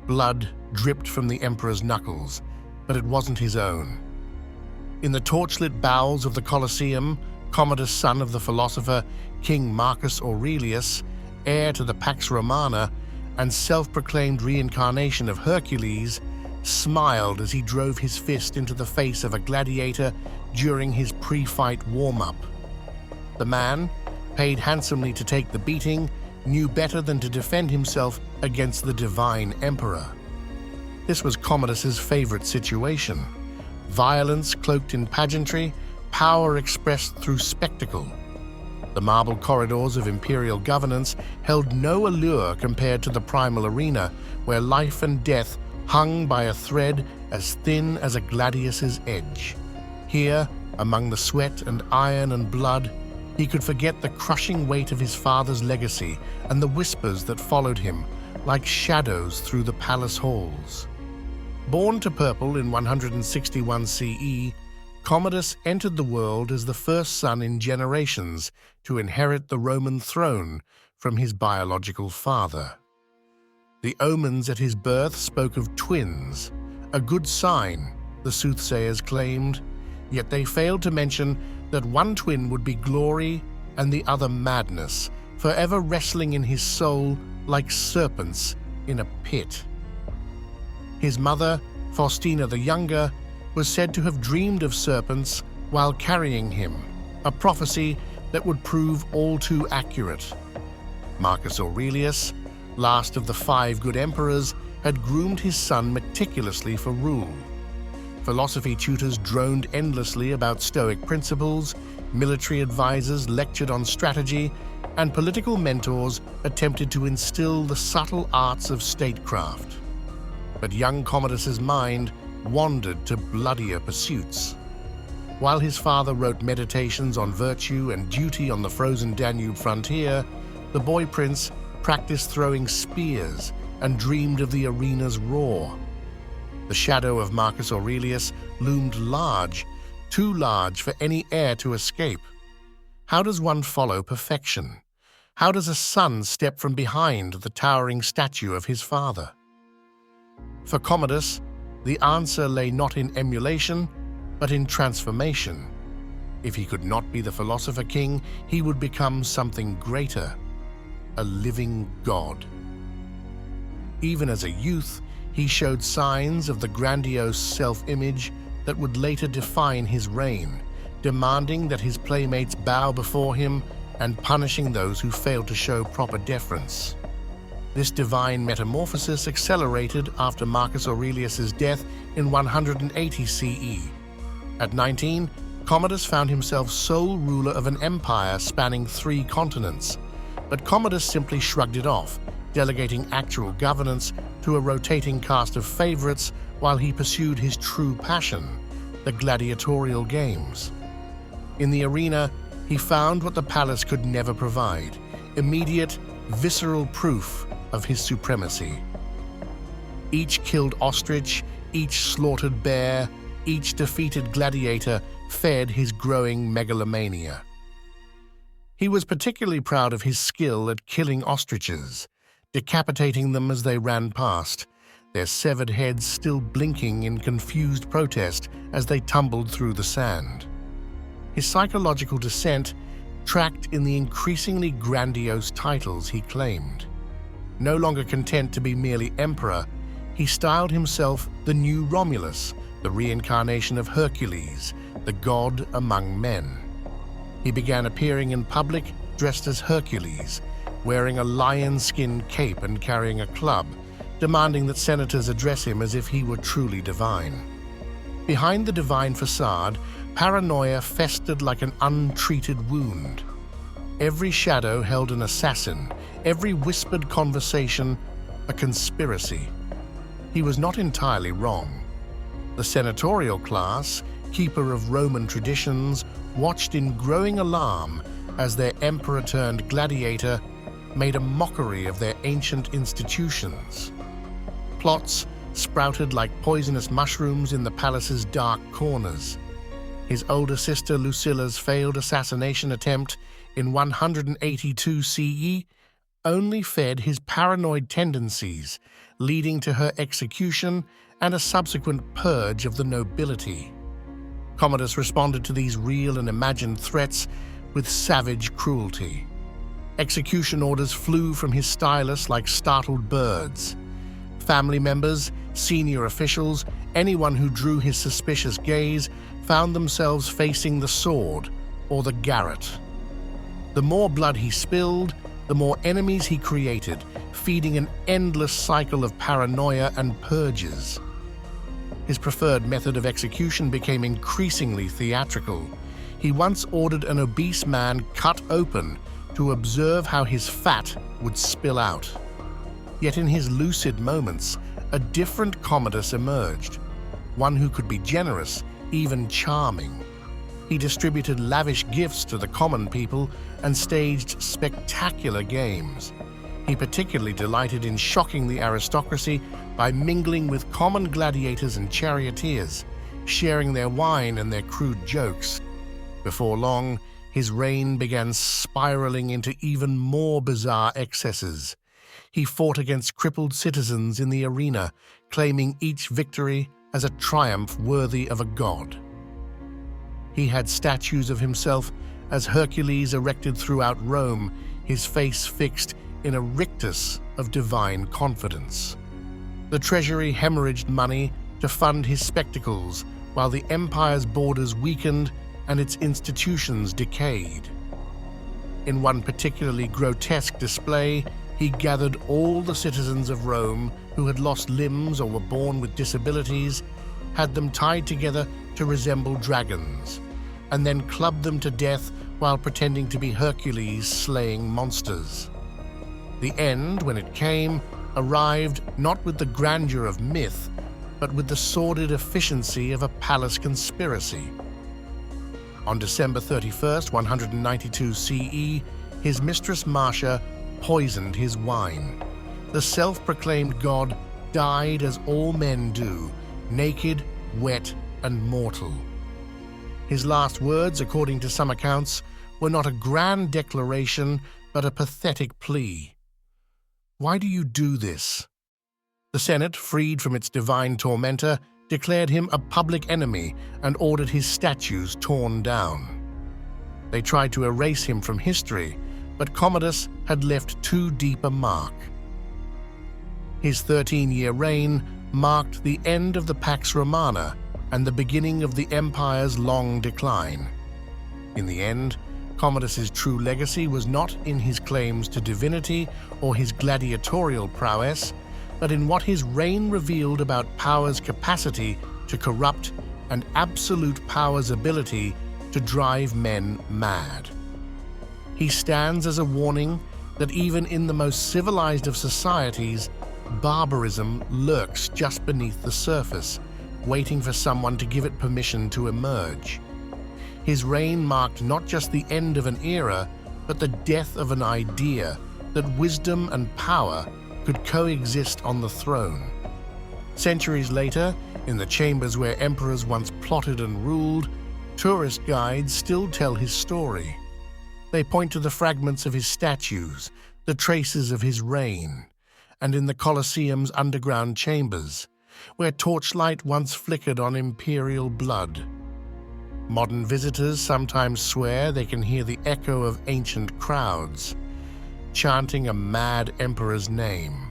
Blood dripped from the emperor's knuckles, but it wasn't his own. In the torchlit bowels of the Colosseum, Commodus, son of the philosopher King Marcus Aurelius, heir to the Pax Romana and self-proclaimed reincarnation of Hercules, smiled as he drove his fist into the face of a gladiator during his pre-fight warm-up. The man, paid handsomely to take the beating, knew better than to defend himself against the divine emperor. This was Commodus's favorite situation. Violence cloaked in pageantry, power expressed through spectacle. The marble corridors of imperial governance held no allure compared to the primal arena, where life and death hung by a thread as thin as a gladius's edge. Here, among the sweat and iron and blood, he could forget the crushing weight of his father's legacy and the whispers that followed him, like shadows through the palace halls. Born to purple in 161 CE, Commodus entered the world as the first son in generations to inherit the Roman throne from his biological father. The omens at his birth spoke of twins, a good sign, the soothsayers claimed, yet they failed to mention that one twin would be glory and the other madness, forever wrestling in his soul like serpents in a pit. His mother, Faustina the Younger, was said to have dreamed of serpents while carrying him, a prophecy that would prove all too accurate. Marcus Aurelius, last of the 5 good emperors, had groomed his son meticulously for rule. Philosophy tutors droned endlessly about Stoic principles, military advisors lectured on strategy, and political mentors attempted to instill the subtle arts of statecraft. But young Commodus's mind wandered to bloodier pursuits. While his father wrote meditations on virtue and duty on the frozen Danube frontier, the boy prince practiced throwing spears and dreamed of the arena's roar. The shadow of Marcus Aurelius loomed large, too large for any heir to escape. How does one follow perfection? How does a son step from behind the towering statue of his father? For Commodus, the answer lay not in emulation, but in transformation. If he could not be the philosopher king, he would become something greater, a living god. Even as a youth, he showed signs of the grandiose self-image that would later define his reign, demanding that his playmates bow before him and punishing those who failed to show proper deference. This divine metamorphosis accelerated after Marcus Aurelius's death in 180 CE. At 19, Commodus found himself sole ruler of an empire spanning 3 continents, but Commodus simply shrugged it off, delegating actual governance to a rotating cast of favorites while he pursued his true passion, the gladiatorial games. In the arena, he found what the palace could never provide: immediate, visceral proof of his supremacy. Each killed ostrich, each slaughtered bear, each defeated gladiator fed his growing megalomania. He was particularly proud of his skill at killing ostriches, decapitating them as they ran past, their severed heads still blinking in confused protest as they tumbled through the sand. His psychological descent tracked in the increasingly grandiose titles he claimed. No longer content to be merely emperor, he styled himself the new Romulus, the reincarnation of Hercules, the god among men. He began appearing in public dressed as Hercules, wearing a lion-skin cape and carrying a club, demanding that senators address him as if he were truly divine. Behind the divine facade, paranoia festered like an untreated wound. Every shadow held an assassin, every whispered conversation a conspiracy. He was not entirely wrong. The senatorial class, keeper of Roman traditions, watched in growing alarm as their emperor-turned-gladiator made a mockery of their ancient institutions. Plots sprouted like poisonous mushrooms in the palace's dark corners. His older sister Lucilla's failed assassination attempt in 182 CE only fed his paranoid tendencies, leading to her execution and a subsequent purge of the nobility. Commodus responded to these real and imagined threats with savage cruelty. Execution orders flew from his stylus like startled birds. Family members, senior officials, anyone who drew his suspicious gaze found themselves facing the sword or the garrote. The more blood he spilled, the more enemies he created, feeding an endless cycle of paranoia and purges. His preferred method of execution became increasingly theatrical. He once ordered an obese man cut open to observe how his fat would spill out. Yet in his lucid moments, a different Commodus emerged, one who could be generous, even charming. He distributed lavish gifts to the common people and staged spectacular games. He particularly delighted in shocking the aristocracy by mingling with common gladiators and charioteers, sharing their wine and their crude jokes. Before long, his reign began spiraling into even more bizarre excesses. He fought against crippled citizens in the arena, claiming each victory as a triumph worthy of a god. He had statues of himself as Hercules erected throughout Rome, his face fixed in a rictus of divine confidence. The treasury hemorrhaged money to fund his spectacles, while the empire's borders weakened and its institutions decayed. In one particularly grotesque display, he gathered all the citizens of Rome who had lost limbs or were born with disabilities, had them tied together to resemble dragons, and then clubbed them to death while pretending to be Hercules slaying monsters. The end, when it came, arrived not with the grandeur of myth, but with the sordid efficiency of a palace conspiracy. On December 31st, 192 CE, his mistress Marcia poisoned his wine. The self-proclaimed god died as all men do, naked, wet, and mortal. His last words, according to some accounts, were not a grand declaration, but a pathetic plea. "Why do you do this?" The Senate, freed from its divine tormentor, declared him a public enemy and ordered his statues torn down. They tried to erase him from history, but Commodus had left too deep a mark. His 13-year reign marked the end of the Pax Romana and the beginning of the empire's long decline. In the end, Commodus's true legacy was not in his claims to divinity or his gladiatorial prowess, but in what his reign revealed about power's capacity to corrupt and absolute power's ability to drive men mad. He stands as a warning that even in the most civilized of societies, barbarism lurks just beneath the surface, waiting for someone to give it permission to emerge. His reign marked not just the end of an era, but the death of an idea that wisdom and power could coexist on the throne. Centuries later, in the chambers where emperors once plotted and ruled, tourist guides still tell his story. They point to the fragments of his statues, the traces of his reign, and in the Colosseum's underground chambers, where torchlight once flickered on imperial blood. Modern visitors sometimes swear they can hear the echo of ancient crowds, chanting a mad emperor's name.